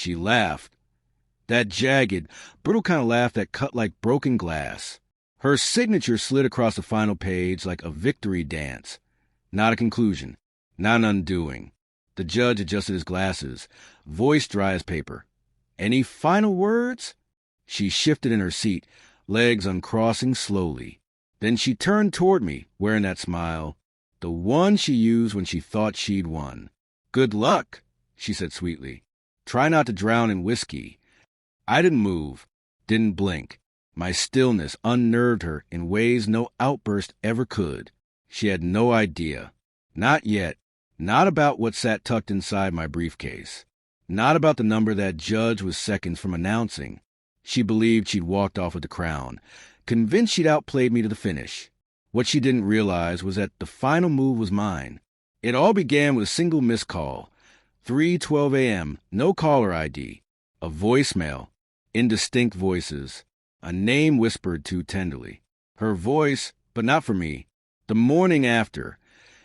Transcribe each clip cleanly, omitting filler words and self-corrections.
She laughed. That jagged, brittle kind of laugh that cut like broken glass. Her signature slid across the final page like a victory dance. Not a conclusion. Not an undoing. The judge adjusted his glasses, voice dry as paper. Any final words? She shifted in her seat, legs uncrossing slowly. Then she turned toward me, wearing that smile, the one she used when she thought she'd won. Good luck, she said sweetly. Try not to drown in whiskey. I didn't move, didn't blink. My stillness unnerved her in ways no outburst ever could. She had no idea. Not yet. Not about what sat tucked inside my briefcase. Not about the number that judge was seconds from announcing. She believed she'd walked off with the crown, convinced she'd outplayed me to the finish. What she didn't realize was that the final move was mine. It all began with a single missed call. 3:12 a.m., no caller ID. A voicemail. Indistinct voices. A name whispered too tenderly. Her voice, but not for me. The morning after,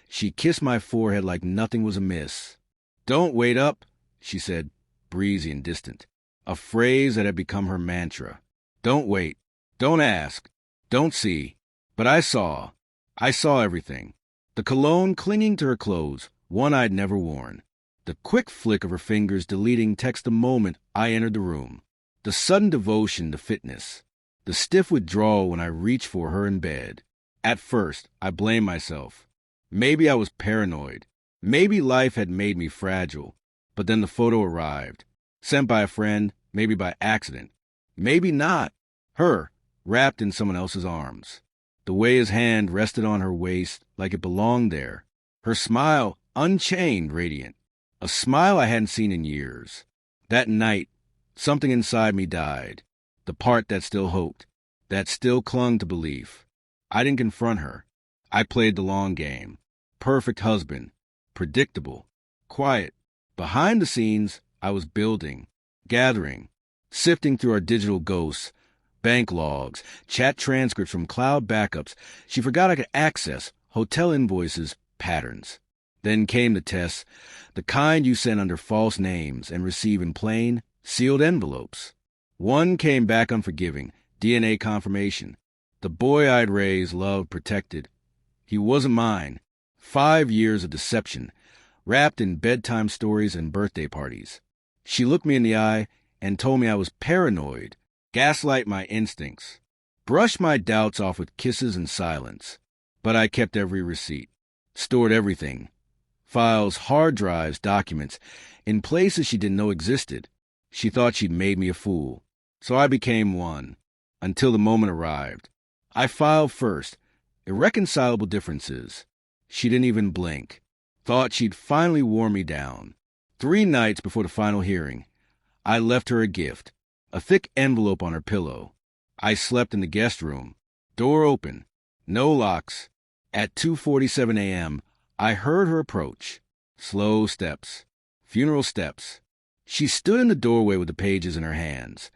she kissed my forehead like nothing was amiss. Don't wait up, she said, breezy and distant. A phrase that had become her mantra. Don't wait. Don't ask. Don't see. But I saw. I saw everything. The cologne clinging to her clothes, one I'd never worn. The quick flick of her fingers deleting text the moment I entered the room. The sudden devotion to fitness. The stiff withdrawal when I reached for her in bed. At first, I blamed myself. Maybe I was paranoid. Maybe life had made me fragile. But then the photo arrived. Sent by a friend, maybe by accident. Maybe not. Her, wrapped in someone else's arms. The way his hand rested on her waist like it belonged there. Her smile, unchained, radiant. A smile I hadn't seen in years. That night, something inside me died. The part that still hoped, that still clung to belief. I didn't confront her. I played the long game. Perfect husband. Predictable. Quiet. Behind the scenes, I was building, gathering, sifting through our digital ghosts, bank logs, chat transcripts from cloud backups she forgot I could access, hotel invoices, patterns. Then came the tests, the kind you send under false names and receive in plain, sealed envelopes. One came back unforgiving, DNA confirmation. The boy I'd raised, loved, protected. He wasn't mine. 5 years of deception, wrapped in bedtime stories and birthday parties. She looked me in the eye and told me I was paranoid, gaslight my instincts, brush my doubts off with kisses and silence. But I kept every receipt, stored everything. Files, hard drives, documents, in places she didn't know existed. She thought she'd made me a fool. So I became one, until the moment arrived. I filed first, irreconcilable differences. She didn't even blink. Thought she'd finally worn me down. 3 nights before the final hearing, I left her a gift, a thick envelope on her pillow. I slept in the guest room, door open, no locks. At 2:47 a.m., I heard her approach. Slow steps, funeral steps. She stood in the doorway with the pages in her hands.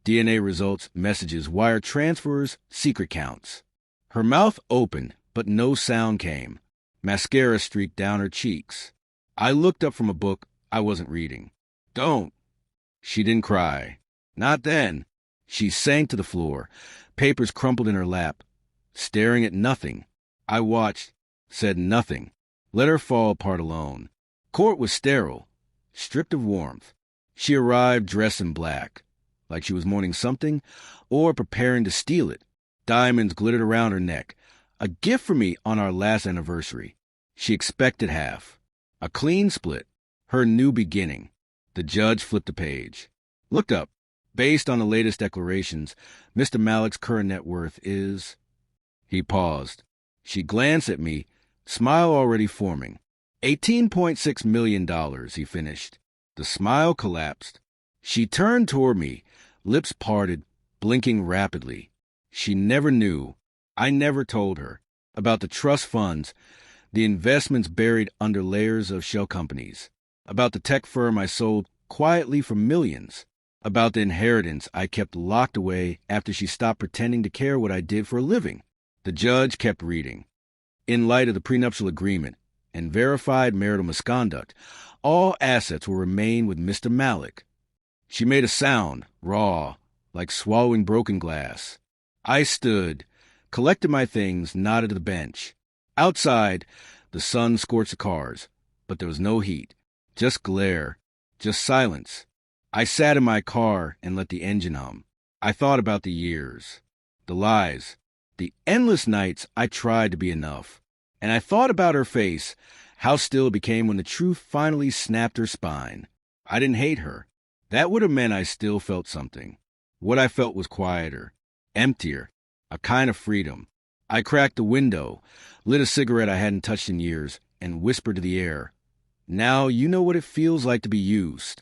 DNA results, messages, wire transfers, secret counts. Her mouth opened, but no sound came. Mascara streaked down her cheeks. I looked up from a book I wasn't reading. Don't. She didn't cry. Not then. She sank to the floor, papers crumpled in her lap, staring at nothing. I watched, said nothing, let her fall apart alone. Court was sterile, stripped of warmth. She arrived dressed in black, like she was mourning something or preparing to steal it. Diamonds glittered around her neck. A gift for me on our last anniversary. She expected half. A clean split. Her new beginning. The judge flipped the page. Looked up. Based on the latest declarations, Mr. Malik's current net worth is... He paused. She glanced at me, smile already forming. $18.6 million, he finished. The smile collapsed. She turned toward me, lips parted, blinking rapidly. She never knew, I never told her, about the trust funds, the investments buried under layers of shell companies, about the tech firm I sold quietly for millions, about the inheritance I kept locked away after she stopped pretending to care what I did for a living. The judge kept reading. In light of the prenuptial agreement and verified marital misconduct, all assets will remain with Mr. Malik. She made a sound, raw, like swallowing broken glass. I stood, collected my things, nodded at the bench. Outside, the sun scorched the cars, but there was no heat, just glare, just silence. I sat in my car and let the engine hum. I thought about the years, the lies, the endless nights I tried to be enough. And I thought about her face, how still it became when the truth finally snapped her spine. I didn't hate her. That would have meant I still felt something. What I felt was quieter, emptier, a kind of freedom. I cracked the window, lit a cigarette I hadn't touched in years, and whispered to the air, "Now you know what it feels like to be used."